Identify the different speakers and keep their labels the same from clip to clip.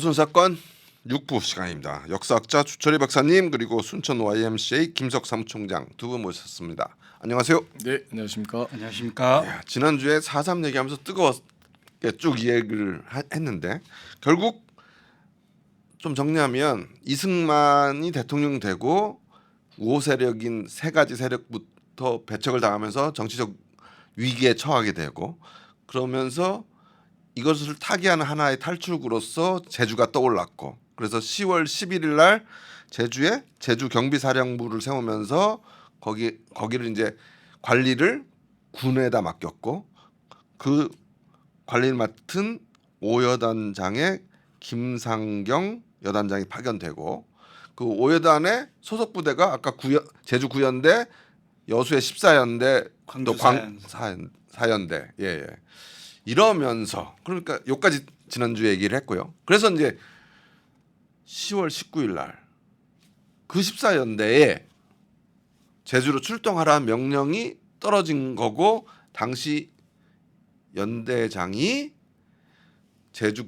Speaker 1: 순사건 6부 시간입니다. 역사학자 주철희 박사님 그리고 순천 YMCA 김석 사무총장 두 분 모셨습니다. 안녕하세요.
Speaker 2: 네, 안녕하십니까.
Speaker 3: 안녕하십니까.
Speaker 1: 야, 지난주에 4.3 얘기하면서 뜨거웠게 쭉 이 얘기를 했는데 결국 좀 정리하면 이승만이 대통령 되고 우호 세력인 세 가지 세력부터 배척을 당하면서 정치적 위기에 처하게 되고 그러면서 이것을 타개하는 하나의 탈출구로서 제주가 떠올랐고 그래서 10월 11일 날 제주에 제주 경비사령부를 세우면서 거기를 이제 관리를 군에다 맡겼고 그 관리를 맡은 오여단장의 김상경 여단장이 파견되고 그 오여단의 소속 부대가 아까 제주 9연대 여수의 14연대 또 광사연대 예. 이러면서 그러니까 여기까지 지난주에 얘기를 했고요. 그래서 이제 10월 19일 날 그 14연대에 제주로 출동하라는 명령이 떨어진 거고 당시 연대장이 제주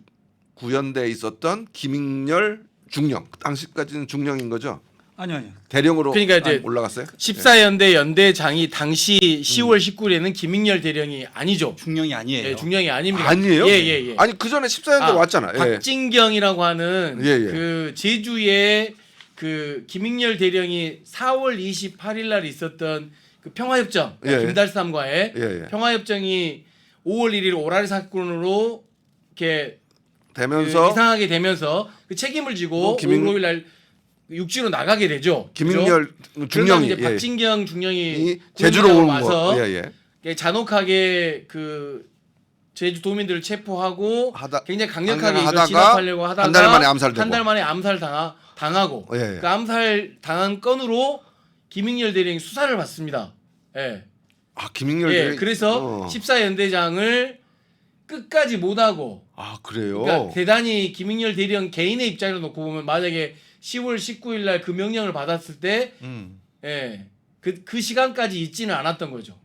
Speaker 1: 9연대에 있었던 김익렬 중령 당시까지는 중령인 거죠.
Speaker 3: 아니요.
Speaker 1: 대령으로
Speaker 2: 그러니까 이제
Speaker 1: 올라갔어요.
Speaker 2: 14연대 연대장이 당시 10월 19일에는 김익렬 대령이 아니죠.
Speaker 3: 중령이 아니에요.
Speaker 2: 예, 중령이 아닙니다.
Speaker 1: 아니에요?
Speaker 2: 예.
Speaker 1: 아니 그 전에 14연대 왔잖아. 예.
Speaker 2: 박진경이라고 하는
Speaker 1: 예.
Speaker 2: 그 제주에 그 김익렬 대령이 4월 28일 날 있었던 그 평화협정
Speaker 1: 예.
Speaker 2: 김달삼과의
Speaker 1: 예.
Speaker 2: 평화협정이 5월 1일 오라리 사건으로 이렇게
Speaker 1: 되면서
Speaker 2: 그 이상하게 되면서 그 책임을 지고 5일 날 육지로 나가게 되죠.
Speaker 1: 김익렬
Speaker 2: 그죠?
Speaker 1: 중령이
Speaker 2: 그러다 이제 박진경 중령이
Speaker 1: 제주로 온
Speaker 2: 와서
Speaker 1: 거. 예.
Speaker 2: 잔혹하게 그 제주 도민들을 체포하고 굉장히 강력하게 이걸
Speaker 1: 하다가
Speaker 2: 진압하려고 하다가
Speaker 1: 한 달 만에 암살되고.
Speaker 2: 한 달 만에 당하고
Speaker 1: 예.
Speaker 2: 그 암살 당한 건으로 김익렬 대령이 수사를 받습니다. 예.
Speaker 1: 아 김익렬
Speaker 2: 예.
Speaker 1: 대령이-
Speaker 2: 그래서 14연대장을 끝까지 못하고
Speaker 1: 아 그래요.
Speaker 2: 그러니까 대단히 김익렬 대령 개인의 입장으로 놓고 보면 만약에 10월 19일 날 그 명령을 받았을 때 예. 그 시간까지 있지는 않았던 거죠.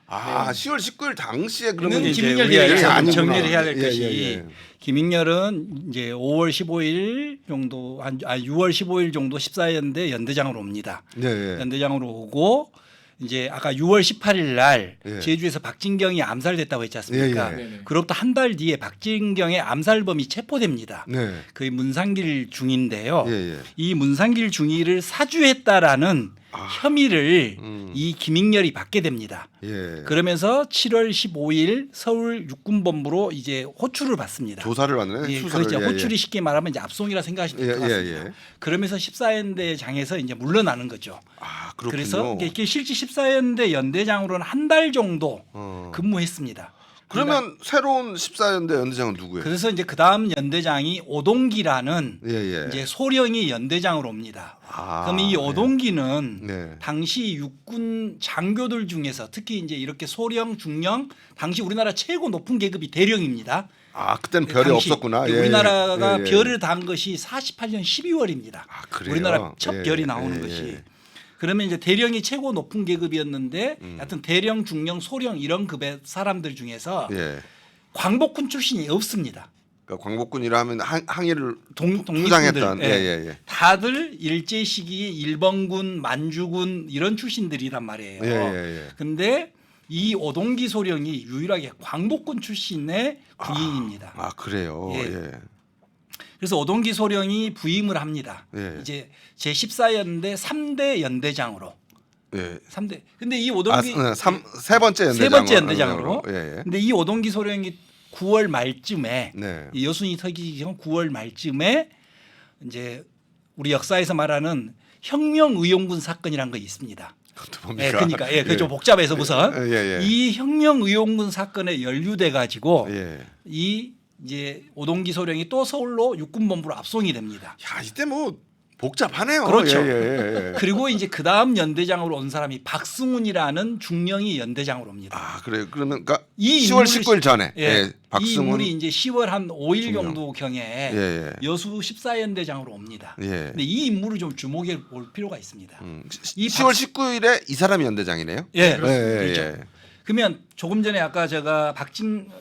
Speaker 1: 아 10월 19일 당시에 그러면
Speaker 2: 그는
Speaker 3: 이제
Speaker 2: 김익렬
Speaker 3: 우리가
Speaker 2: 대령이
Speaker 3: 여기서
Speaker 1: 아니구나.
Speaker 3: 정리를 해야 될
Speaker 1: 예,
Speaker 3: 것이
Speaker 1: 예.
Speaker 3: 김익렬은 이제 5월 15일 정도 6월 15일 정도 14연대 연대장으로 옵니다.
Speaker 1: 네.
Speaker 3: 연대장으로 오고 이제 아까 6월 18일 날
Speaker 1: 예.
Speaker 3: 제주에서 박진경이 암살됐다고 했지 않습니까?
Speaker 1: 예.
Speaker 2: 네네.
Speaker 3: 그로부터 한 달 뒤에 박진경의 암살범이 체포됩니다.
Speaker 1: 네.
Speaker 3: 그 문상길 중인데요.
Speaker 1: 예.
Speaker 3: 이 문상길 중위를 사주했다라는 혐의를 이 김익렬이 받게 됩니다.
Speaker 1: 예.
Speaker 3: 그러면서 7월 15일 서울 육군본부로 이제 호출을 받습니다.
Speaker 1: 조사를 받는
Speaker 3: 예,
Speaker 1: 수사를
Speaker 3: 그렇죠. 호출이 쉽게 말하면 이제 압송이라 생각하시면 될 것 같습니다. 그러면서 14연대장에서 이제 물러나는 거죠.
Speaker 1: 아 그렇군요.
Speaker 3: 그래서 이게 실제 14연대 연대장으로는 한 달 정도 근무했습니다.
Speaker 1: 그러면 새로운 14연대 연대장은 누구예요?
Speaker 3: 그래서 이제 그 다음 연대장이 오동기라는
Speaker 1: 예.
Speaker 3: 이제 소령이 연대장으로 옵니다.
Speaker 1: 아,
Speaker 3: 그럼 이 오동기는
Speaker 1: 네.
Speaker 3: 당시 육군 장교들 중에서 특히 이제 이렇게 소령, 중령, 당시 우리나라 최고 높은 계급이 대령입니다.
Speaker 1: 아 그때는 별이
Speaker 3: 당시
Speaker 1: 없었구나.
Speaker 3: 우리나라가
Speaker 1: 예.
Speaker 3: 별을 단 것이 48년 12월입니다.
Speaker 1: 아, 그래요?
Speaker 3: 우리나라 첫
Speaker 1: 예.
Speaker 3: 별이 나오는 것이. 그러면 이제 대령이 최고 높은 계급이었는데 하여튼 대령, 중령, 소령 이런 급의 사람들 중에서
Speaker 1: 예.
Speaker 3: 광복군 출신이 없습니다.
Speaker 1: 그러니까 광복군이라 하면 항일을
Speaker 3: 독립군들
Speaker 1: 투장했던 예.
Speaker 3: 다들 일제 시기에 일본군, 만주군 이런 출신들이란 말이에요.
Speaker 1: 예.
Speaker 3: 근데 이 오동기 소령이 유일하게 광복군 출신의 군인입니다.
Speaker 1: 아 그래요.
Speaker 3: 예.
Speaker 1: 예.
Speaker 3: 그래서 오동기 소령이 부임을 합니다.
Speaker 1: 예.
Speaker 3: 이제 제 14연대 3대 연대장으로.
Speaker 1: 예.
Speaker 3: 3대. 근데 이 오동기
Speaker 1: 세 번째 연대장.
Speaker 3: 세 번째 연대장으로.
Speaker 1: 예.
Speaker 3: 근데 이 오동기 소령이 9월 말쯤에
Speaker 1: 네.
Speaker 3: 이 여순이 터지기 전 9월 말쯤에 이제 우리 역사에서 말하는 혁명의용군 사건이라는 거 있습니다.
Speaker 1: 그것도 뭡니까?
Speaker 3: 예, 그러니까 그게 좀 복잡해서 우선
Speaker 1: 예.
Speaker 3: 이 혁명의용군 사건에 연루돼 가지고
Speaker 1: 예.
Speaker 3: 이 이제 오동기 소령이 또 서울로 육군본부로 압송이 됩니다.
Speaker 1: 야 이때 뭐 복잡하네요.
Speaker 3: 그렇죠.
Speaker 1: 예.
Speaker 3: 그리고 이제 그 다음 연대장으로 온 사람이 박승훈이라는 중령이 연대장으로 옵니다.
Speaker 1: 아 그래요. 그러면 그러니까
Speaker 3: 이
Speaker 1: 10월
Speaker 3: 인물이
Speaker 1: 19일 전에
Speaker 3: 이
Speaker 1: 박승훈
Speaker 3: 인물이 이제 10월 한 5일
Speaker 1: 중령.
Speaker 3: 정도 경에
Speaker 1: 예.
Speaker 3: 여수 14연대장으로 옵니다.
Speaker 1: 예.
Speaker 3: 근데 이 인물을 좀 주목해 볼 필요가 있습니다. 이
Speaker 1: 10월 19일에 이 사람이 연대장이네요.
Speaker 3: 예,
Speaker 1: 예.
Speaker 3: 그렇죠. 그러면 조금 전에 아까 제가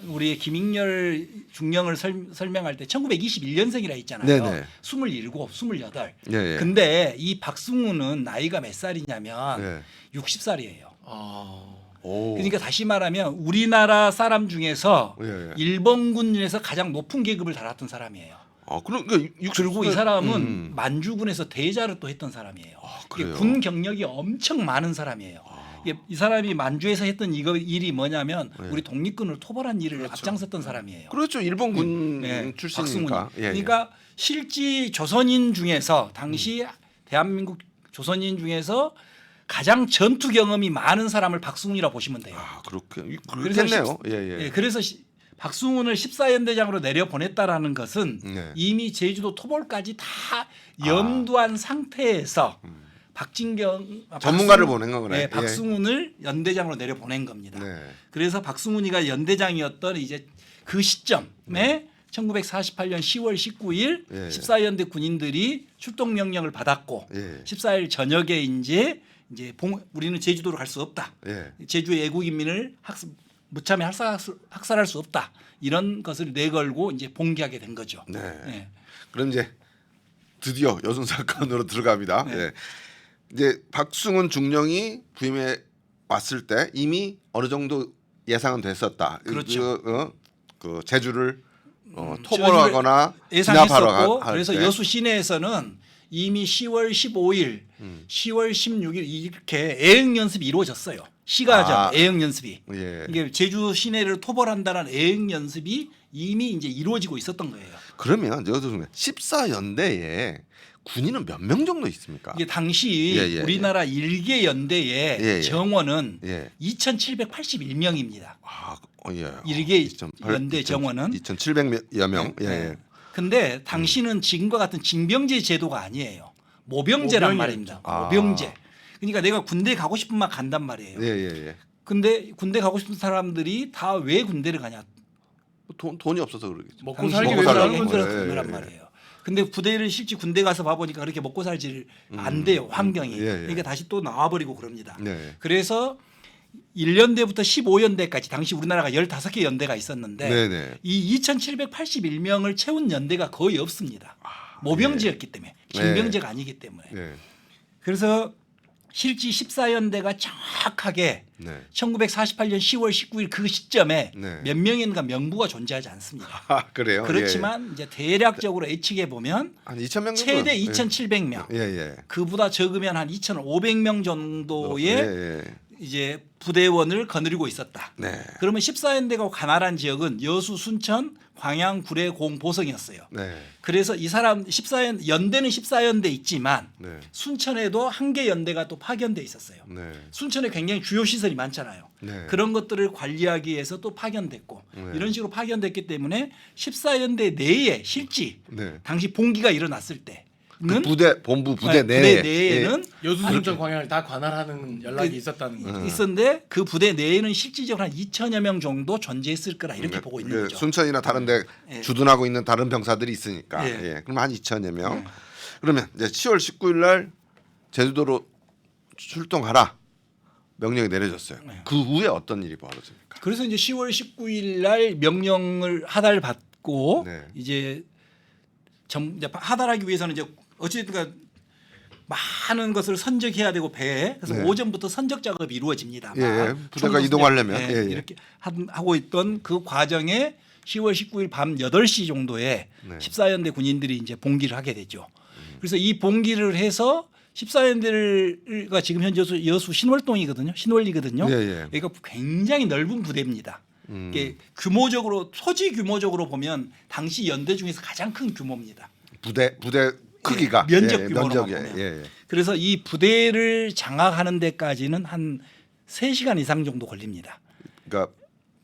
Speaker 3: 우리 김익렬 중령을 설명할 때 1921년생이라 했잖아요.
Speaker 1: 네네.
Speaker 3: 27, 28.
Speaker 1: 예, 예.
Speaker 3: 근데 이 박승우는 나이가 몇 살이냐면
Speaker 1: 예.
Speaker 3: 60살이에요.
Speaker 2: 아.
Speaker 1: 오.
Speaker 3: 그러니까 다시 말하면 우리나라 사람 중에서
Speaker 1: 예, 예.
Speaker 3: 일본군에서 가장 높은 계급을 달았던 사람이에요.
Speaker 1: 아, 그러니까
Speaker 3: 그리고 이 사람은 만주군에서 대자를 또 했던 사람이에요. 이게
Speaker 1: 그래요?
Speaker 3: 군 경력이 엄청 많은 사람이에요. 이게 이 사람이 만주에서 했던 일이 뭐냐면 우리 독립군을 토벌한 일을 앞장섰던 사람이에요.
Speaker 1: 그렇죠. 일본 군
Speaker 3: 네,
Speaker 1: 출신이니까.
Speaker 3: 박승훈이. 그러니까 실제 조선인 중에서 당시 대한민국 조선인 중에서 가장 전투 경험이 많은 사람을 박승훈이라고 보시면 돼요.
Speaker 1: 아, 그렇게
Speaker 3: 그래서
Speaker 1: 그렇겠네요. 예, 예.
Speaker 3: 예, 그래서 박승훈을 14연대장으로 내려 보냈다라는 것은
Speaker 1: 네.
Speaker 3: 이미 제주도 토벌까지 다 염두한 상태에서
Speaker 1: 전문가를 보낸 거네.
Speaker 3: 네,
Speaker 1: 예.
Speaker 3: 박승훈을 연대장으로 내려 보낸 겁니다.
Speaker 1: 네.
Speaker 3: 그래서 박승훈이가 연대장이었던 이제 그 시점에 1948년 10월 19일
Speaker 1: 예.
Speaker 3: 14연대 군인들이 출동 명령을 받았고
Speaker 1: 예.
Speaker 3: 14일 저녁에 이제 우리는 제주도로 갈 수 없다.
Speaker 1: 예.
Speaker 3: 제주의 애국인민을 무참히 학살할 수 없다. 이런 것을 내걸고 이제 봉기하게 된 거죠.
Speaker 1: 네.
Speaker 3: 예.
Speaker 1: 그럼 이제 드디어 여순 사건으로 들어갑니다.
Speaker 3: 네.
Speaker 1: 예. 이제 박승훈 중령이 부임해 왔을 때 이미 어느 정도 예상은 됐었다.
Speaker 3: 그렇죠.
Speaker 1: 그 제주를 토벌하거나
Speaker 3: 예상했었고
Speaker 1: 할
Speaker 3: 그래서
Speaker 1: 때.
Speaker 3: 여수 시내에서는 이미 10월 15일, 10월 16일 이렇게 애행 연습이 이루어졌어요. 시가죠. 애행 연습이.
Speaker 1: 예.
Speaker 3: 이게 제주 시내를 토벌한다는 애행 연습이 이미 이제 이루어지고 있었던 거예요.
Speaker 1: 그러면 여기서 14연대에 군인은 몇 명 정도 있습니까?
Speaker 3: 이게 당시 우리나라 일개 연대의 정원은 2,781명입니다.
Speaker 1: 아, 예.
Speaker 3: 일개 연대 정원은
Speaker 1: 2,700여 명. 예. 예.
Speaker 3: 근데 당시는 지금과 같은 징병제 제도가 아니에요. 모병제란 말입니다.
Speaker 1: 아.
Speaker 3: 모병제. 그러니까 내가 군대 가고 싶으면 간단 말이에요.
Speaker 1: 예, 예, 예.
Speaker 3: 근데 군대 가고 싶은 사람들이 다 왜 군대를 가냐?
Speaker 1: 돈이 없어서 그러겠죠.
Speaker 2: 먹고
Speaker 3: 당시
Speaker 2: 살기
Speaker 3: 먹고
Speaker 2: 위해서
Speaker 3: 살기
Speaker 2: 하는 거죠.
Speaker 3: 힘들었던 거란 말이에요. 근데 부대를 실제 군대 가서 봐보니까 그렇게 먹고 살지 안 돼요. 환경이.
Speaker 1: 예, 예.
Speaker 3: 그러니까 다시 또 나와버리고 그럽니다.
Speaker 1: 네.
Speaker 3: 그래서 1년대부터 15연대까지 당시 우리나라가 15개 연대가 있었는데
Speaker 1: 네네.
Speaker 3: 이 2,781명을 채운 연대가 거의 없습니다. 모병제였기 때문에 징병제가 아니기 때문에.
Speaker 1: 네.
Speaker 3: 그래서 실제 14연대가 정확하게
Speaker 1: 네.
Speaker 3: 1948년 10월 19일 그 시점에
Speaker 1: 네.
Speaker 3: 몇 명인가 명부가 존재하지 않습니다.
Speaker 1: 아, 그래요?
Speaker 3: 그렇지만 이제 대략적으로 예측해 보면
Speaker 1: 한 2,000명 정도.
Speaker 3: 최대 2,700명.
Speaker 1: 예, 예.
Speaker 3: 그보다 적으면 한 2,500명 정도의
Speaker 1: 예, 예.
Speaker 3: 이제 부대원을 거느리고 있었다.
Speaker 1: 네.
Speaker 3: 그러면 14연대가 관할한 지역은 여수, 순천, 광양, 구례, 공, 보성이었어요.
Speaker 1: 네.
Speaker 3: 그래서 이 사람 14연 연대는 14연대 있지만
Speaker 1: 네.
Speaker 3: 순천에도 한 개 연대가 또 파견돼 있었어요.
Speaker 1: 네.
Speaker 3: 순천에 굉장히 주요 시설이 많잖아요.
Speaker 1: 네.
Speaker 3: 그런 것들을 관리하기 위해서 또 파견됐고
Speaker 1: 네.
Speaker 3: 이런 식으로 파견됐기 때문에 14연대 내에 실지
Speaker 1: 네.
Speaker 3: 당시 봉기가 일어났을 때는
Speaker 1: 그 본부 부대
Speaker 3: 내에는
Speaker 2: 여수, 순천, 광양을 다 관할하는 연락이 있었다는 거죠.
Speaker 3: 있었는데 그 부대 내에는 실질적으로 한 2천여 명 정도 존재했을 거라 이렇게 보고 있는 거죠.
Speaker 1: 순천이나 다른데
Speaker 3: 예.
Speaker 1: 주둔하고 있는 다른 병사들이 있으니까.
Speaker 3: 예.
Speaker 1: 예. 그럼 한 2천여 명. 그러면 이제 10월 19일 날 제주도로 출동하라 명령이 내려졌어요. 그 후에 어떤 일이 벌어집니까?
Speaker 3: 그래서 이제 10월 19일 날 명령을 하달받고
Speaker 1: 네.
Speaker 3: 이제 이제 하달하기 위해서는 이제 어쨌든 많은 것을 선적해야 되고 배에 그래서
Speaker 1: 네.
Speaker 3: 오전부터 선적 작업이 이루어집니다.
Speaker 1: 예, 부대가 이동하려면
Speaker 3: 예,
Speaker 1: 예, 예.
Speaker 3: 이렇게 하고 있던 그 과정에 10월 19일 밤 8시 정도에
Speaker 1: 네.
Speaker 3: 14연대 군인들이 이제 봉기를 하게 되죠. 그래서 이 봉기를 해서 14연대가 지금 현재 여수 신월동이거든요. 신월리거든요.
Speaker 1: 예, 예.
Speaker 3: 그러니까 굉장히 넓은 부대입니다. 이게 규모적으로 토지 규모적으로 보면 당시 연대 중에서 가장 큰 규모입니다.
Speaker 1: 부대 크기가
Speaker 3: 면적
Speaker 1: 예,
Speaker 3: 규모로
Speaker 1: 면적에
Speaker 3: 보면.
Speaker 1: 예, 예.
Speaker 3: 그래서 이 부대를 장악하는 데까지는 한 3시간 이상 정도 걸립니다.
Speaker 1: 그러니까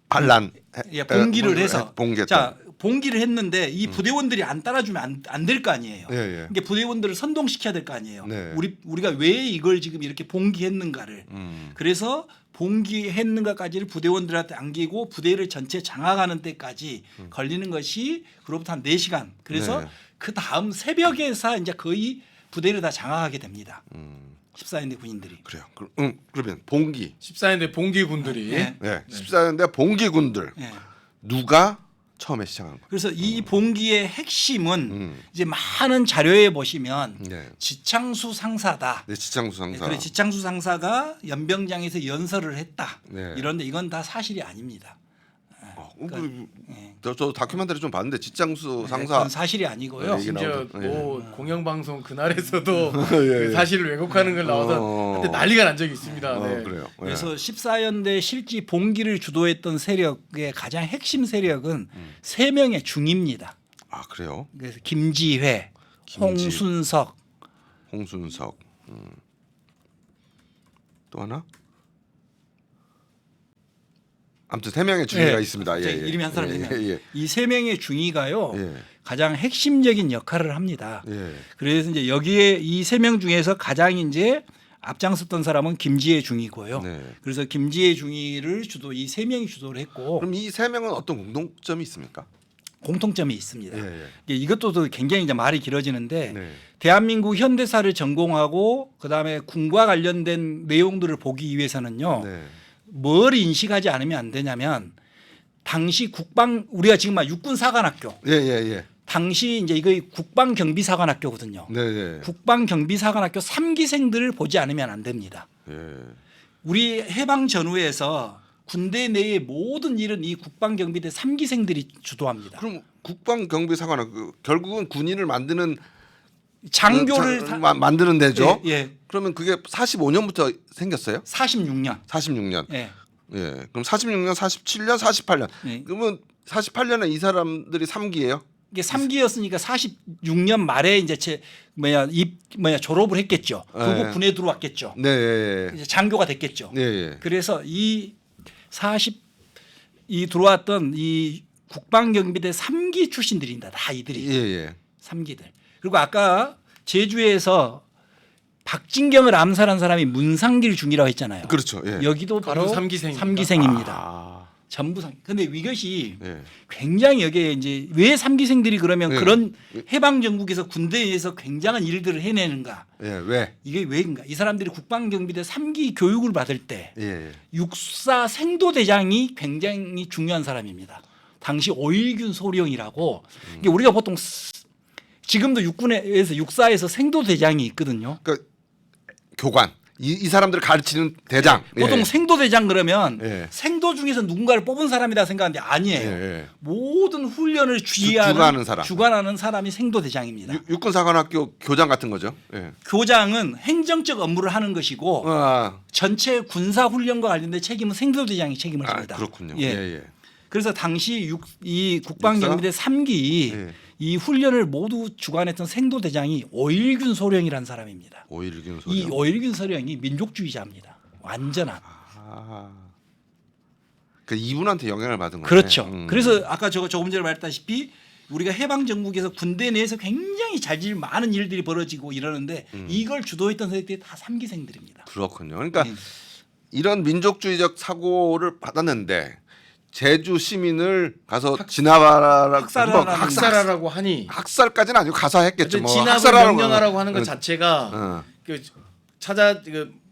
Speaker 1: 반란
Speaker 3: 예, 봉기를 해서
Speaker 1: 봉기했다.
Speaker 3: 봉기를 했는데 이 부대원들이 안 따라주면 안 될 거 아니에요.
Speaker 1: 예, 예.
Speaker 3: 그러니까 부대원들을 선동시켜야 될 거 아니에요.
Speaker 1: 네.
Speaker 3: 우리가 왜 이걸 지금 이렇게 봉기했는가를. 그래서 봉기했는가까지를 부대원들한테 안기고 부대를 전체 장악하는 때까지 걸리는 것이 그로부터 한 4시간. 그래서
Speaker 1: 네.
Speaker 3: 그 다음 새벽에서 이제 거의 부대를 다 장악하게 됩니다. 14연대 군인들이.
Speaker 1: 그래요. 그러면 봉기.
Speaker 2: 14년대 봉기군들이
Speaker 3: 네.
Speaker 1: 네. 14년대 봉기군들
Speaker 3: 예.
Speaker 1: 누가 처음에 시작한 거예요?
Speaker 3: 그래서 이 봉기의 핵심은 이제 많은 자료에 보시면
Speaker 1: 네.
Speaker 3: 지창수 상사다.
Speaker 1: 네, 지창수 상사.
Speaker 3: 그래 지창수 상사가 연병장에서 연설을 했다.
Speaker 1: 네.
Speaker 3: 이런데 이건 다 사실이 아닙니다.
Speaker 1: 저 다큐멘터리 좀 봤는데 지창수 상사
Speaker 3: 그건 사실이 아니고요.
Speaker 1: 네,
Speaker 2: 심지어
Speaker 1: 나오죠.
Speaker 2: 뭐 공영방송 그날에서도
Speaker 1: 예,
Speaker 2: 그
Speaker 1: 예.
Speaker 2: 사실을 왜곡하는 걸 나와서 그때 난리가 난 적이 있습니다. 네.
Speaker 1: 그래요. 예.
Speaker 3: 그래서 14연대 실지 봉기를 주도했던 세력의 가장 핵심 세력은 세 명의 중입니다.
Speaker 1: 아 그래요?
Speaker 3: 그래서 김지회, 홍순석,
Speaker 1: 홍순석. 또 하나? 아무튼 세 명의 중위가
Speaker 3: 예.
Speaker 1: 있습니다. 예, 예.
Speaker 3: 이름이 한 사람
Speaker 1: 예,
Speaker 3: 되면
Speaker 1: 예, 예.
Speaker 3: 이 세 명의 중위가요
Speaker 1: 예.
Speaker 3: 가장 핵심적인 역할을 합니다.
Speaker 1: 예.
Speaker 3: 그래서 이제 여기에 이 세 명 중에서 가장 이제 앞장섰던 사람은 김지혜 중위고요.
Speaker 1: 네.
Speaker 3: 그래서 김지혜 중위를 이 세 명이 주도를 했고
Speaker 1: 그럼 이 세 명은 어떤 공통점이 있습니까?
Speaker 3: 공통점이 있습니다.
Speaker 1: 예,
Speaker 3: 이것도 또 굉장히 이제 말이 길어지는데
Speaker 1: 네.
Speaker 3: 대한민국 현대사를 전공하고 그다음에 군과 관련된 내용들을 보기 위해서는요.
Speaker 1: 네.
Speaker 3: 뭘 인식하지 않으면 안 되냐면 당시 우리가 지금 막 육군사관학교
Speaker 1: 예, 예, 예.
Speaker 3: 당시 이제 이거 국방경비사관학교거든요.
Speaker 1: 네, 네.
Speaker 3: 국방경비사관학교 3기생들을 보지 않으면 안 됩니다.
Speaker 1: 예.
Speaker 3: 우리 해방 전후에서 군대 내의 모든 일은 이 국방경비대 3기생들이 주도합니다.
Speaker 1: 그럼 국방경비사관은 결국은 군인을 만드는
Speaker 3: 장교를
Speaker 1: 만드는 데죠.
Speaker 3: 예, 예.
Speaker 1: 그러면 그게 45년부터 생겼어요?
Speaker 3: 46년.
Speaker 1: 46년.
Speaker 3: 예.
Speaker 1: 예. 그럼 46년, 47년, 48년.
Speaker 3: 예.
Speaker 1: 그러면 48년에 이 사람들이 3기예요?
Speaker 3: 이게 3기였으니까 46년 말에 이제 졸업을 했겠죠. 그리고
Speaker 1: 예.
Speaker 3: 군에 들어왔겠죠.
Speaker 1: 네. 예,
Speaker 3: 이제 장교가 됐겠죠.
Speaker 1: 예. 예.
Speaker 3: 그래서 이 들어왔던 이 국방경비대 3기 출신들입니다. 다 이들이.
Speaker 1: 예, 예.
Speaker 3: 3기들. 그리고 아까 제주에서 박진경을 암살한 사람이 문상길 중이라고 했잖아요.
Speaker 1: 그렇죠. 예.
Speaker 3: 여기도 바로
Speaker 2: 그것도 3기생입니다.
Speaker 3: 3기생입니다.
Speaker 1: 아.
Speaker 3: 전부 근데 이것이
Speaker 1: 예.
Speaker 3: 굉장히 여기에 이제 왜 3기생들이 그러면
Speaker 1: 예.
Speaker 3: 그런 해방 정국에서 군대에서 굉장한 일들을 해내는가?
Speaker 1: 예. 왜?
Speaker 3: 이게 왜인가? 이 사람들이 국방경비대 3기 교육을 받을 때
Speaker 1: 예.
Speaker 3: 육사 생도대장이 굉장히 중요한 사람입니다. 당시 오일균 소령이라고 이게 우리가 보통 지금도 육군에서 육사에서 생도대장이 있거든요.
Speaker 1: 그러니까 교관. 이 사람들을 가르치는 대장.
Speaker 3: 보통
Speaker 1: 예.
Speaker 3: 생도대장 그러면
Speaker 1: 예.
Speaker 3: 생도 중에서 누군가를 뽑은 사람이다 생각하는데 아니에요.
Speaker 1: 예.
Speaker 3: 모든 훈련을 주관하는 사람이 생도대장입니다.
Speaker 1: 육군사관학교 교장 같은 거죠. 예.
Speaker 3: 교장은 행정적 업무를 하는 것이고 전체 군사 훈련과 관련된 책임은 생도대장이 책임을 집니다.
Speaker 1: 그렇군요.
Speaker 3: 예.
Speaker 1: 예.
Speaker 3: 그래서 당시 이 국방경비대 3기
Speaker 1: 예.
Speaker 3: 이 훈련을 모두 주관했던 생도대장이 오일균 소령이라는 사람입니다.
Speaker 1: 오일균
Speaker 3: 이
Speaker 1: 소령.
Speaker 3: 오일균 소령이 민족주의자입니다. 완전한.
Speaker 1: 그 이분한테 영향을 받은 거네.
Speaker 3: 그렇죠. 그래서 아까 조금 전에 말했다시피 우리가 해방 정국에서 군대 내에서 굉장히 많은 일들이 벌어지고 이러는데 이걸 주도했던 세력들이 다 3기생들입니다.
Speaker 1: 그렇군요. 그러니까 이런 민족주의적 사고를 받았는데 제주 시민을 가서
Speaker 2: 학살하라고 하니
Speaker 1: 학살까지는 아니고 가서 했겠죠. 뭐
Speaker 2: 진압을
Speaker 1: 학살하라고
Speaker 2: 명령하라고 하는 것 자체가 그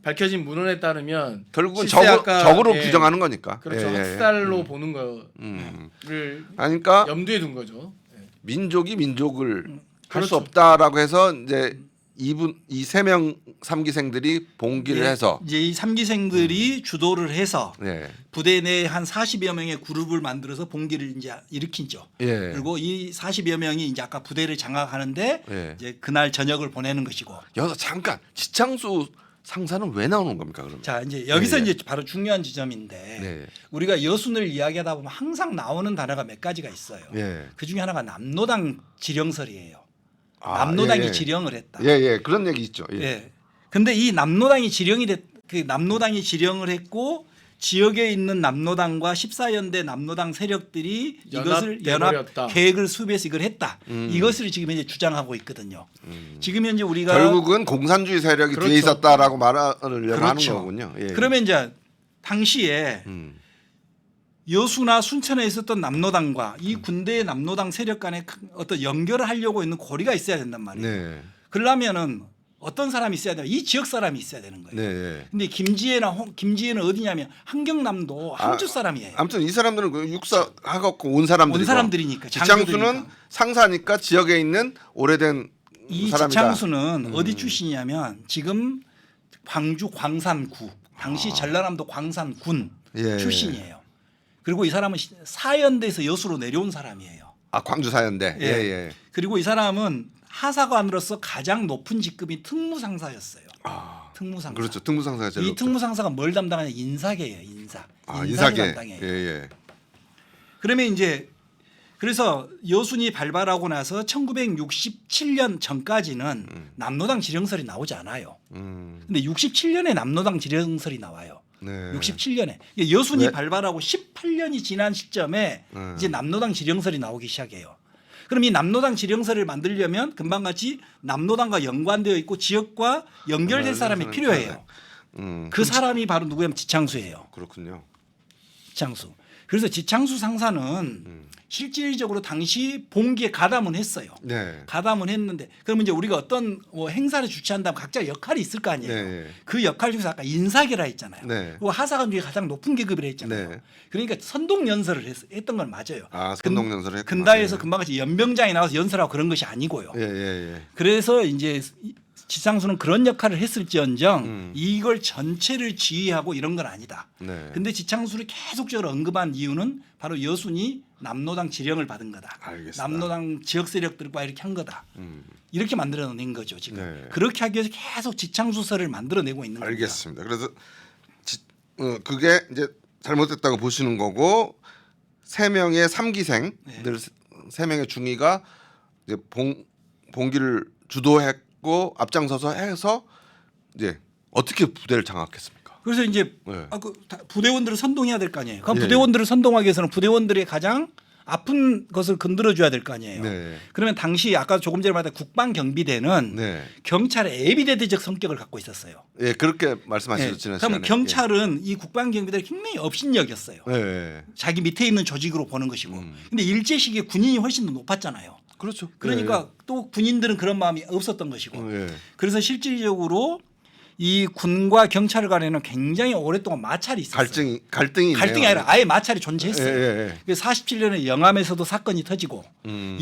Speaker 2: 밝혀진 문헌에 따르면
Speaker 1: 결국은
Speaker 2: 실세학가,
Speaker 1: 적으로 규정하는 거니까.
Speaker 2: 그렇죠.
Speaker 1: 예, 예.
Speaker 2: 학살로 보는 거를
Speaker 1: 그러니까
Speaker 2: 염두에 둔 거죠.
Speaker 1: 민족이 민족을 할 수
Speaker 2: 그렇죠.
Speaker 1: 없다라고 해서 이제 이 세 명 3기생들이 봉기를 해서
Speaker 3: 이제 이 3기생들이 주도를 해서
Speaker 1: 예.
Speaker 3: 부대 내에 한 40여 명의 그룹을 만들어서 봉기를 이제 일으키죠.
Speaker 1: 예.
Speaker 3: 그리고 이 40여 명이 이제 아까 부대를 장악하는데
Speaker 1: 예.
Speaker 3: 이제 그날 저녁을 보내는 것이고.
Speaker 1: 여기서 잠깐 지창수 상사는 왜 나오는 겁니까 그러면?
Speaker 3: 자 이제 여기서
Speaker 1: 예.
Speaker 3: 이제 바로 중요한 지점인데
Speaker 1: 예.
Speaker 3: 우리가 여순을 이야기하다 보면 항상 나오는 단어가 몇 가지가 있어요.
Speaker 1: 예.
Speaker 3: 그 중에 하나가 남로당 지령설이에요. 남로당이
Speaker 1: 예.
Speaker 3: 지령을 했다.
Speaker 1: 예. 그런 얘기 있죠. 예.
Speaker 3: 예. 근데 이 남로당이 남로당이 지령을 했고 지역에 있는 남로당과 14연대 남로당 세력들이 이것을 연합 계획을 수립해서 이걸 했다. 이것을 지금 이제 주장하고 있거든요. 지금 현재 우리가
Speaker 1: 결국은 공산주의 세력이
Speaker 2: 그렇죠.
Speaker 1: 뒤에 있었다라고 말하려고 하는
Speaker 3: 그렇죠.
Speaker 1: 거군요. 예.
Speaker 3: 그러면 이제 당시에 여수나 순천에 있었던 남로당과 이 군대의 남로당 세력 간의 어떤 연결을 하려고 있는 고리가 있어야 된단 말이에요.
Speaker 1: 네.
Speaker 3: 그러려면은 어떤 사람이 있어야 돼요? 이 지역 사람이 있어야 되는 거예요.
Speaker 1: 네.
Speaker 3: 근데 김지혜는 어디냐면 한경남도 항주 사람이에요.
Speaker 1: 아무튼 이 사람들은 그 육사 하갖고 온 사람들이고
Speaker 3: 온 사람들이니까,
Speaker 1: 지창수는
Speaker 3: 장교들이니까.
Speaker 1: 상사니까 지역에 있는 오래된
Speaker 3: 이
Speaker 1: 사람이다.
Speaker 3: 지창수는 어디 출신이냐면 지금 광주 광산구, 당시 전라남도 광산군
Speaker 1: 예.
Speaker 3: 출신이에요. 그리고 이 사람은 사연대에서 여수로 내려온 사람이에요.
Speaker 1: 아 광주 사연대.
Speaker 3: 예.
Speaker 1: 예.
Speaker 3: 그리고 이 사람은 하사관으로서 가장 높은 직급이 특무상사였어요.
Speaker 1: 아,
Speaker 3: 특무상사.
Speaker 1: 그렇죠. 특무상사가 제일
Speaker 3: 이
Speaker 1: 높죠.
Speaker 3: 특무상사가 뭘 담당하냐? 인사계예요. 인사.
Speaker 1: 아,
Speaker 3: 인사를
Speaker 1: 인사계.
Speaker 3: 담당해요.
Speaker 1: 예.
Speaker 3: 그러면 이제 그래서 여순이 발발하고 나서 1967년 전까지는 남로당 지령설이 나오지 않아요. 근데 67년에 남로당 지령설이 나와요.
Speaker 1: 네.
Speaker 3: 67년에 여순이
Speaker 1: 왜?
Speaker 3: 발발하고 18년이 지난 시점에 이제 남로당 지령설이 나오기 시작해요. 그럼 이 남로당 지령설을 만들려면 금방같이 남로당과 연관되어 있고 지역과 연결될 사람이 필요해요. 그 사람이 바로 누구냐면 지창수예요.
Speaker 1: 그렇군요.
Speaker 3: 지창수. 그래서 지창수 상사는 실질적으로 당시 봉기에 가담은 했어요.
Speaker 1: 네.
Speaker 3: 가담은 했는데 그러면 이제 우리가 어떤 행사를 주최한다면 각자 역할이 있을 거 아니에요.
Speaker 1: 네.
Speaker 3: 그 역할 중에서 아까 인사계라 했잖아요.
Speaker 1: 네.
Speaker 3: 그리고 하사관 중에 가장 높은 계급이라 했잖아요.
Speaker 1: 네.
Speaker 3: 그러니까 선동연설을 했던 건 맞아요.
Speaker 1: 아, 선동연설을 했구나.
Speaker 3: 근다에서
Speaker 1: 예.
Speaker 3: 금방같이 연병장에 나와서 연설하고 그런 것이 아니고요.
Speaker 1: 예.
Speaker 3: 그래서 이제 지창수는 그런 역할을 했을지언정 이걸 전체를 지휘하고 이런 건 아니다.
Speaker 1: 네.
Speaker 3: 근데 지창수를 계속적으로 언급한 이유는 바로 여순이 남로당 지령을 받은 거다.
Speaker 1: 알겠습니다.
Speaker 3: 남로당 지역 세력들과 이렇게 한 거다. 이렇게 만들어낸 거죠 지금.
Speaker 1: 네.
Speaker 3: 그렇게 하기 위해서 계속 지창수설을 만들어내고 있는 겁니다.
Speaker 1: 알겠습니다. 그래서 그게 이제 잘못됐다고 보시는 거고 세 명의 삼기생들 세 명의 중위가 이제 봉기를 주도했고 앞장서서 해서 이제 어떻게 부대를 장악했습니까?
Speaker 3: 그래서 이제
Speaker 1: 네.
Speaker 3: 부대원들을 선동해야 될 거 아니에요. 그럼
Speaker 1: 예.
Speaker 3: 부대원들을 선동하기 위해서는 부대원들의 가장 아픈 것을 건드려줘야 될 거 아니에요.
Speaker 1: 네.
Speaker 3: 그러면 당시 아까 조금 전에 말했던 국방경비대는
Speaker 1: 네.
Speaker 3: 경찰의 예비대대적 성격을 갖고 있었어요.
Speaker 1: 예, 그렇게 말씀하시죠.
Speaker 3: 예.
Speaker 1: 지난
Speaker 3: 그러면
Speaker 1: 시간에.
Speaker 3: 경찰은 이 국방경비대를 굉장히 업신여겼어요.
Speaker 1: 예.
Speaker 3: 자기 밑에 있는 조직으로 보는 것이고. 근데 일제 시기에 군인이 훨씬 더 높았잖아요.
Speaker 1: 그렇죠.
Speaker 3: 그러니까 또 군인들은 그런 마음이 없었던 것이고.
Speaker 1: 예.
Speaker 3: 그래서 실질적으로 이 군과 경찰 간에는 굉장히 오랫동안 마찰이 있었어요.
Speaker 1: 갈등이
Speaker 3: 갈등이 아니라 아예 마찰이 존재했어요.
Speaker 1: 예.
Speaker 3: 그래서 47년에 영암에서도 사건이 터지고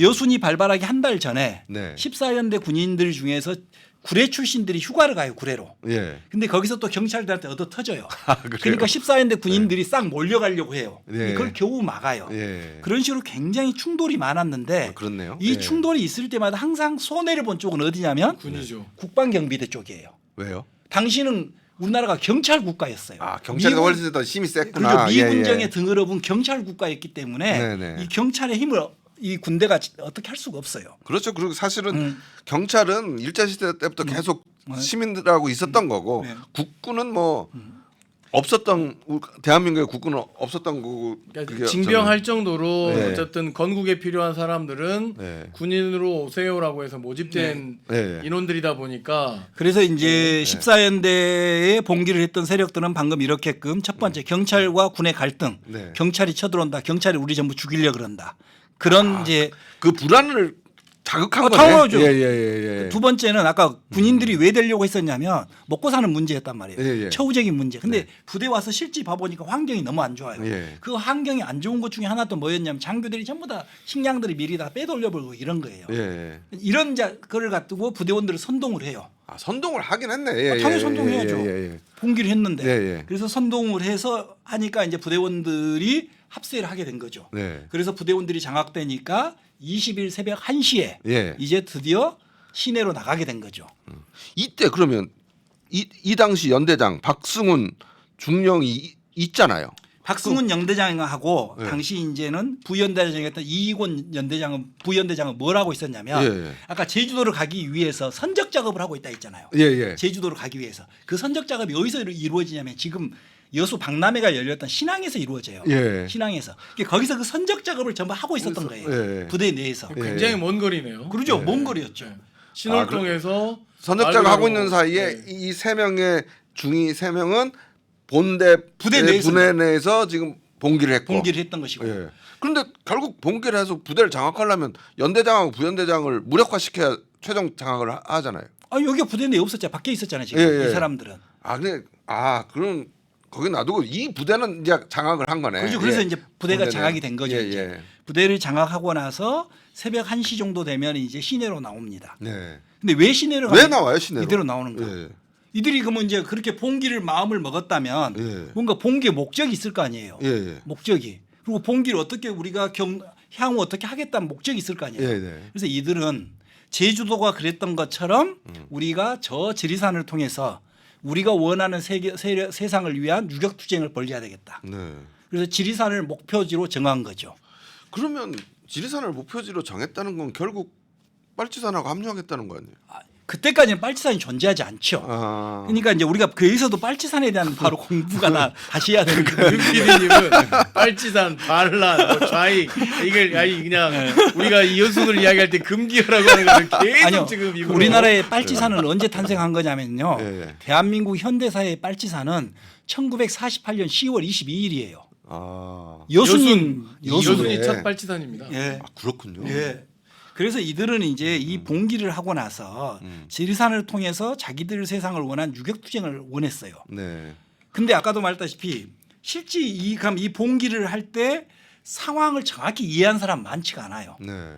Speaker 3: 여순이 발발하기 한 달 전에
Speaker 1: 네.
Speaker 3: 14연대 군인들 중에서 구례 출신들이 휴가를 가요. 구례로.
Speaker 1: 예.
Speaker 3: 근데 거기서 또 경찰들한테 얻어 터져요.
Speaker 1: 그래요?
Speaker 3: 그러니까 14연대 군인들이 싹 몰려가려고 해요.
Speaker 1: 네.
Speaker 3: 그걸 겨우 막아요.
Speaker 1: 예.
Speaker 3: 그런 식으로 굉장히 충돌이 많았는데
Speaker 1: 그렇네요.
Speaker 3: 이
Speaker 1: 예.
Speaker 3: 충돌이 있을 때마다 항상 손해를 본 쪽은 어디냐면
Speaker 2: 군이죠.
Speaker 3: 국방경비대 쪽이에요.
Speaker 1: 왜요?
Speaker 3: 당시는 우리나라가 경찰 국가였어요.
Speaker 1: 아, 경찰이 훨씬 더 힘이 셌구나.
Speaker 3: 그렇죠. 미군정에
Speaker 1: 예.
Speaker 3: 등을업은 경찰 국가였기 때문에
Speaker 1: 네네.
Speaker 3: 이 경찰의 힘을 이 군대가 어떻게 할 수가 없어요.
Speaker 1: 그렇죠. 그리고 사실은 경찰은 일제 시대 때부터 계속 시민들하고 있었던 거고
Speaker 3: 네.
Speaker 1: 국군은 뭐 없었던 대한민국의 국군은 없었던 거고
Speaker 2: 그러니까
Speaker 1: 그게
Speaker 2: 징병할 정도로
Speaker 1: 네.
Speaker 2: 어쨌든 건국에 필요한 사람들은
Speaker 1: 네.
Speaker 2: 군인으로 오세요라고 해서 모집된
Speaker 1: 네.
Speaker 2: 인원들이다 보니까
Speaker 3: 그래서 이제 14연대에 봉기를 했던 세력들은 방금 이렇게끔 첫 번째 경찰과 군의 갈등,
Speaker 1: 네.
Speaker 3: 경찰이 쳐들어온다, 경찰이 우리 전부 죽이려 그런다. 그런 이제
Speaker 1: 그 불안을 자극한 거네.
Speaker 3: 당연하죠.
Speaker 1: 예.
Speaker 3: 두 번째는 아까 군인들이 왜 되려고 했었냐면 먹고 사는 문제였단 말이에요.
Speaker 1: 예.
Speaker 3: 처우적인 문제. 근데 부대 와서 실제 봐보니까 환경이 너무 안 좋아요.
Speaker 1: 예.
Speaker 3: 그 환경이 안 좋은 것 중에 하나 또 뭐였냐면 장교들이 전부 다 식량들을 미리 다 빼돌려버리고 이런 거예요.
Speaker 1: 예.
Speaker 3: 이런 거를 갖두고 부대원들을 선동을 해요.
Speaker 1: 아, 선동을 하긴 했네. 예.
Speaker 3: 당연히 선동해야죠.
Speaker 1: 예.
Speaker 3: 봉기를 했는데
Speaker 1: 예.
Speaker 3: 그래서 선동을 해서 하니까 이제 부대원들이 합세를 하게 된 거죠.
Speaker 1: 네.
Speaker 3: 그래서 부대원들이 장악되니까 20일 새벽 1시에
Speaker 1: 예.
Speaker 3: 이제 드디어 시내로 나가게 된 거죠.
Speaker 1: 이때 그러면 이 당시 연대장 박승훈 중령이 있잖아요.
Speaker 3: 박승훈 연대장하고
Speaker 1: 예.
Speaker 3: 당시 이제는 부연대장이었던 이익원 연대장은 부연대장은 뭘 하고 있었냐면
Speaker 1: 예.
Speaker 3: 아까 제주도를 가기 위해서 선적 작업을 하고 있다 했잖아요.
Speaker 1: 예.
Speaker 3: 제주도를 가기 위해서 그 선적 작업이 어디서 이루어지냐면 지금 여수 박람회가 열렸던 신항에서 이루어져요.
Speaker 1: 예.
Speaker 3: 신항에서 거기서 그 선적 작업을 전부 하고 있었던 거예요.
Speaker 1: 예.
Speaker 3: 부대 내에서.
Speaker 2: 굉장히 먼 거리네요.
Speaker 3: 그렇죠. 먼 거리였죠.
Speaker 2: 신월동에서
Speaker 1: 선적자가 하고 있는 사이에
Speaker 2: 네.
Speaker 1: 이 세 명의 중위 세 명은 본대
Speaker 3: 부대 내에서.
Speaker 1: 부대 내에서 지금 봉기를 했고.
Speaker 3: 봉기를 했던 것이고.
Speaker 1: 예. 그런데 결국 봉기를 해서 부대를 장악하려면 연대장하고 부연대장을 무력화시켜야 최종 장악을 하잖아요.
Speaker 3: 여기가 부대 내에 없었잖아. 밖에 있었잖아요. 지금
Speaker 1: 예, 예.
Speaker 3: 이 사람들은.
Speaker 1: 근데 그럼 거기 놔두고 이 부대는 이제 장악을 한 거네.
Speaker 3: 그렇죠. 그래서
Speaker 1: 예.
Speaker 3: 이제 부대가
Speaker 1: 부대는.
Speaker 3: 장악이 된 거죠.
Speaker 1: 예,
Speaker 3: 이제.
Speaker 1: 예.
Speaker 3: 부대를 장악하고 나서 새벽 1시 정도 되면 이제 시내로 나옵니다.
Speaker 1: 네.
Speaker 3: 근데 왜 시내로
Speaker 1: 왜
Speaker 3: 가냐?
Speaker 1: 나와요 시내로?
Speaker 3: 이대로 나오는 거.
Speaker 1: 예.
Speaker 3: 이들이 그러면 이제 그렇게 봉기를 마음을 먹었다면
Speaker 1: 예.
Speaker 3: 뭔가 봉기의 목적이 있을 거 아니에요.
Speaker 1: 예, 예.
Speaker 3: 목적이. 그리고 봉기를 어떻게 우리가 향후 어떻게 하겠다는 목적이 있을 거 아니에요.
Speaker 1: 예, 네.
Speaker 3: 그래서 이들은 제주도가 그랬던 것처럼 우리가 저 지리산을 통해서 우리가 원하는 세상을 위한 유격 투쟁을 벌여야 되겠다.
Speaker 1: 네.
Speaker 3: 그래서 지리산을 목표지로 정한 거죠.
Speaker 1: 그러면 지리산을 목표지로 정했다는 건 결국 빨치산하고 합류하겠다는 거 아니에요?
Speaker 3: 그때까지는 빨치산이 존재하지 않죠. 그러니까 이제 우리가 거기서도 빨치산에 대한 바로 공부가 다시 해야 되는 거예요.
Speaker 2: PD님은 빨치산, 반란, 뭐 좌익 이걸 그냥 우리가 이효순을 이야기할 때 금기어라고 하는 거를 계속
Speaker 3: 아니요.
Speaker 2: 지금 입으로.
Speaker 3: 우리나라의 빨치산은 언제 탄생한 거냐면요.
Speaker 1: 예, 예.
Speaker 3: 대한민국 현대사의 빨치산은 1948년 10월 22일이에요.
Speaker 2: 여순이
Speaker 1: 여순.
Speaker 2: 첫 빨치산입니다.
Speaker 3: 예.
Speaker 1: 그렇군요.
Speaker 3: 예. 그래서 이들은 이제 이 봉기를 하고 나서 지리산을 통해서 자기들 세상을 원한 유격 투쟁을 원했어요.
Speaker 1: 네.
Speaker 3: 근데 아까도 말했다시피 실제 이 봉기를 할 때 상황을 정확히 이해한 사람 많지가 않아요.
Speaker 1: 네.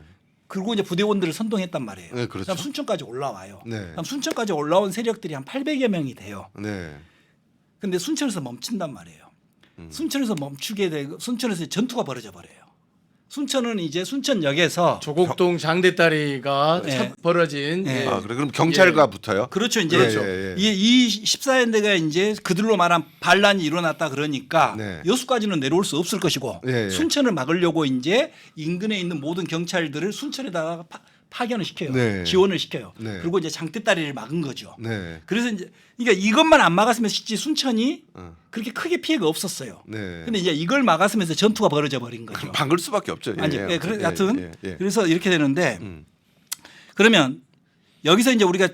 Speaker 3: 그리고 이제 부대원들을 선동했단 말이에요.
Speaker 1: 네, 그렇죠.
Speaker 3: 그다음 순천까지 올라와요.
Speaker 1: 네.
Speaker 3: 그다음 순천까지 올라온 세력들이 한 800여 명이 돼요.
Speaker 1: 네.
Speaker 3: 근데 순천에서 멈춘단 말이에요. 순천에서 멈추게 되고 순천에서 전투가 벌어져 버려요. 순천은 이제 순천역에서
Speaker 2: 조곡동 장대다리가
Speaker 3: 네.
Speaker 2: 첫 벌어진
Speaker 3: 네.
Speaker 1: 그래 그럼 경찰과 붙어요?
Speaker 3: 그렇죠. 이제
Speaker 1: 그렇죠. 예, 예.
Speaker 3: 이 14연대가 이제 그들로 말한 반란이 일어났다 그러니까
Speaker 1: 네.
Speaker 3: 여수까지는 내려올 수 없을 것이고
Speaker 1: 예, 예.
Speaker 3: 순천을 막으려고 이제 인근에 있는 모든 경찰들을 순천에다가 파견을 시켜요.
Speaker 1: 네.
Speaker 3: 지원을 시켜요.
Speaker 1: 네.
Speaker 3: 그리고 이제 장대다리를 막은 거죠.
Speaker 1: 네.
Speaker 3: 그래서 이제 그러니까 이것만 안 막았으면 실제 순천이
Speaker 1: 어.
Speaker 3: 그렇게 크게 피해가 없었어요.
Speaker 1: 네.
Speaker 3: 근데 이제 이걸 막았으면서 전투가 벌어져 버린 거죠.
Speaker 1: 그럼 방글 수밖에 없죠. 예,
Speaker 3: 아니,
Speaker 1: 예.
Speaker 3: 예, 그래,
Speaker 1: 예,
Speaker 3: 여튼
Speaker 1: 예, 예.
Speaker 3: 그래서 이렇게 되는데
Speaker 1: 음.
Speaker 3: 그러면 여기서 이제 우리가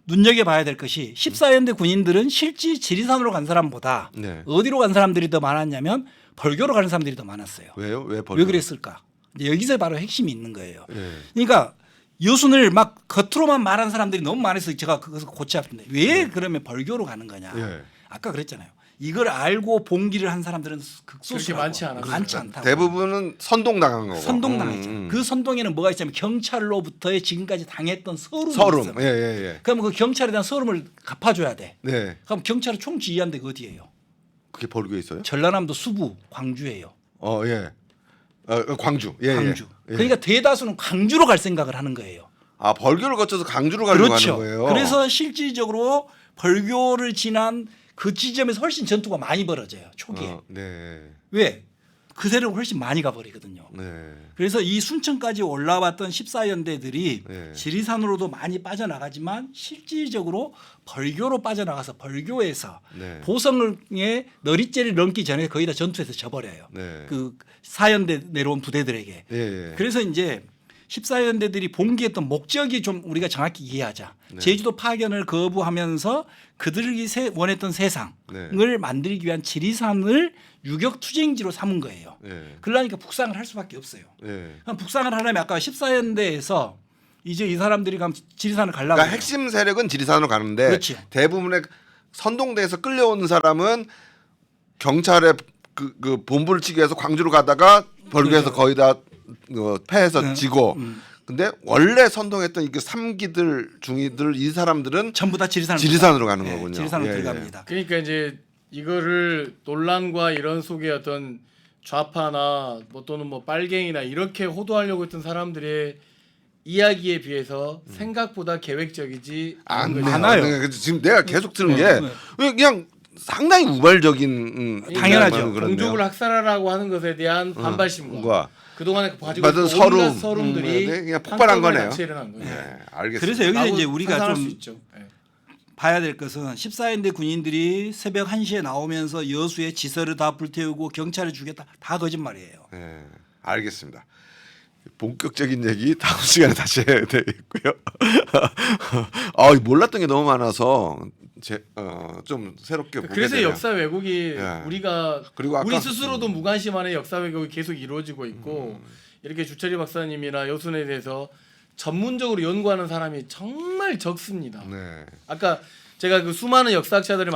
Speaker 3: 눈여겨봐야 될 것이 14연대 군인들은 실제 지리산으로 간 사람보다
Speaker 1: 네.
Speaker 3: 어디로 간 사람들이 더 많았냐면 벌교로 가는 사람들이 더 많았어요.
Speaker 1: 왜요? 왜
Speaker 3: 왜 그랬을까? 이제 여기서 바로 핵심이 있는 거예요.
Speaker 1: 예.
Speaker 3: 그러니까 여순을 막 겉으로만 말한 사람들이 너무 많아서 제가 그것을 고치 아픈데 왜 그러면 벌교로 가는 거냐?
Speaker 1: 예.
Speaker 3: 아까 그랬잖아요. 이걸 알고 봉기를 한 사람들은 극소수라고.
Speaker 2: 많지 않았어요.
Speaker 3: 많지 않다고.
Speaker 1: 대부분은 선동당한 거고.
Speaker 3: 선동당했죠. 그 선동에는 뭐가 있냐면 경찰로부터의 지금까지 당했던 서름이
Speaker 1: 서름.
Speaker 3: 있어요.
Speaker 1: 예, 예, 예.
Speaker 3: 그럼 그 경찰에 대한 서름을 갚아줘야 돼.
Speaker 1: 네.
Speaker 3: 그럼 경찰의 총 지휘한 데가 어디예요?
Speaker 1: 그게 벌교에 있어요?
Speaker 3: 전라남도 수부 광주예요.
Speaker 1: 예. 광주. 예,
Speaker 3: 광주.
Speaker 1: 예. 예.
Speaker 3: 그러니까 대다수는 광주로 갈 생각을 하는 거예요.
Speaker 1: 벌교를 거쳐서 강주로 가려고
Speaker 3: 그렇죠.
Speaker 1: 하는 거예요.
Speaker 3: 그래서 실질적으로 벌교를 지난 그 지점에서 훨씬 전투가 많이 벌어져요. 초기에.
Speaker 1: 네.
Speaker 3: 왜? 그 세력을 훨씬 많이 가버리거든요.
Speaker 1: 네.
Speaker 3: 그래서 이 순천까지 올라왔던 14연대들이
Speaker 1: 네.
Speaker 3: 지리산으로도 많이 빠져나가지만 실질적으로 벌교로 빠져나가서 벌교에서
Speaker 1: 네.
Speaker 3: 보성의 너릿재를 넘기 전에 거의 다 전투에서 져버려요.
Speaker 1: 네.
Speaker 3: 그 4연대 내려온 부대들에게.
Speaker 1: 예, 예.
Speaker 3: 그래서 이제 14연대들이 봉기했던 목적이 좀 우리가 정확히 이해하자.
Speaker 1: 네.
Speaker 3: 제주도 파견을 거부하면서 그들이 원했던 세상을
Speaker 1: 네.
Speaker 3: 만들기 위한 지리산을 유격 투쟁지로 삼은 거예요.
Speaker 1: 예.
Speaker 3: 그러니까 북상을 할 수밖에 없어요.
Speaker 1: 예.
Speaker 3: 그럼 북상을 하려면 아까 14연대에서 이제 이 사람들이 가면 지리산을 가려고
Speaker 1: 그러니까
Speaker 3: 해요.
Speaker 1: 핵심 세력은 지리산으로 가는데
Speaker 3: 그렇죠.
Speaker 1: 대부분의 선동대에서 끌려오는 사람은 경찰의 그 본부를 치기 위해서 광주로 가다가 벌교에서 거의 다 패해서 지고. 근데 원래 선동했던 이 3기들 중이들 이 사람들은
Speaker 3: 전부 다
Speaker 1: 지리산으로 가는
Speaker 3: 예,
Speaker 1: 거군요.
Speaker 3: 지리산으로
Speaker 1: 예,
Speaker 3: 들어갑니다.
Speaker 2: 그러니까 이제 이거를 논란과 이런 속에 어떤 좌파나 뭐 또는 뭐 빨갱이나 이렇게 호도하려고 했던 사람들의 이야기에 비해서 생각보다 계획적이지 않은 거죠.
Speaker 3: 많아요.
Speaker 1: 그러니까 지금 내가 계속 들은
Speaker 3: 네,
Speaker 1: 게
Speaker 3: 네.
Speaker 1: 그냥 상당히 우발적인
Speaker 3: 당연하죠.
Speaker 1: 그렇네요.
Speaker 2: 공족을 학살하라고 하는 것에 대한 반발심과
Speaker 1: 뭔가
Speaker 2: 그동안에 가지고
Speaker 1: 받은
Speaker 2: 있던 온갖
Speaker 1: 서름,
Speaker 2: 서름들이
Speaker 1: 그냥 폭발한
Speaker 2: 한꺼번에
Speaker 1: 거네요.
Speaker 2: 같이 일어난 거예요.
Speaker 1: 네, 알겠습니다.
Speaker 3: 그래서 여기서
Speaker 2: 라고
Speaker 3: 이제 우리가
Speaker 2: 상상할 수
Speaker 3: 좀
Speaker 2: 있죠. 예.
Speaker 3: 봐야 될 것은 14연대 군인들이 새벽 1시에 나오면서 여수에 지서를 다 불태우고 경찰을 죽였다. 다 거짓말이에요.
Speaker 1: 네, 알겠습니다. 본격적인 얘기 다음 시간에 다시 해야 되겠고요. 몰랐던 게 너무 많아서 좀 새롭게 보게
Speaker 2: 그래서
Speaker 1: 되네요.
Speaker 2: 역사 왜곡이
Speaker 1: 예.
Speaker 2: 우리가
Speaker 1: 그리고 아까
Speaker 2: 우리 스스로도 무관심한 역사 왜곡이 계속 이루어지고 있고 이렇게 주철이 박사님이나 여순에 대해서 전문적으로 연구하는 사람이 정말 정말 적습니다.
Speaker 1: 네.
Speaker 2: 아까 제가 그 수많은 역사학자들을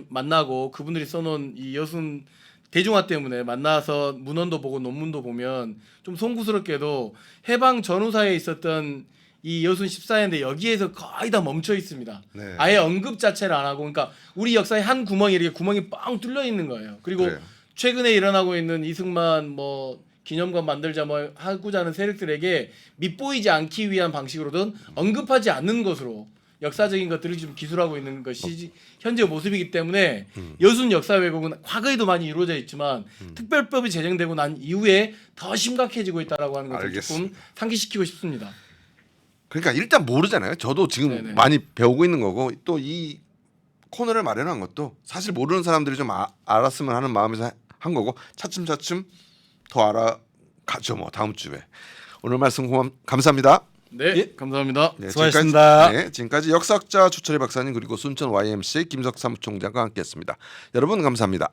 Speaker 2: 만나고 그분들이 써놓은 이 여순 대중화 때문에 만나서 문헌도 보고 논문도 보면 좀 송구스럽게도 해방 전후사에 있었던 이 여순 14년대 여기에서 거의 다 멈춰 있습니다.
Speaker 1: 네.
Speaker 2: 아예 언급 자체를 안 하고, 그러니까 우리 역사의 한 구멍이 이렇게 구멍이 뻥 뚫려 있는 거예요. 그리고
Speaker 1: 그래요.
Speaker 2: 최근에 일어나고 있는 이승만 뭐 기념관 만들자 뭐 하고자 하는 세력들에게 밉보이지 않기 위한 방식으로든 언급하지 않는 것으로 역사적인 것들을 지금 기술하고 있는 것이 현재 모습이기 때문에 여순 역사 왜곡은 과거에도 많이 이루어져 있지만 특별법이 제정되고 난 이후에 더 심각해지고 있다라고 하는 것을 조금
Speaker 1: 알겠습니다.
Speaker 2: 상기시키고 싶습니다.
Speaker 1: 그러니까 일단 모르잖아요. 저도 지금
Speaker 2: 네네.
Speaker 1: 많이 배우고 있는 거고 또 이 코너를 마련한 것도 사실 모르는 사람들이 좀 알았으면 하는 마음에서 한 거고 차츰차츰 더 알아가죠. 뭐 다음 주에. 오늘 말씀 감사합니다.
Speaker 2: 네,
Speaker 3: 예.
Speaker 2: 감사합니다.
Speaker 1: 네,
Speaker 3: 수고하셨습니다.
Speaker 1: 지금까지 역사학자 주철희 박사님 그리고 순천 YMCA 김석 사무총장과 함께했습니다. 여러분 감사합니다.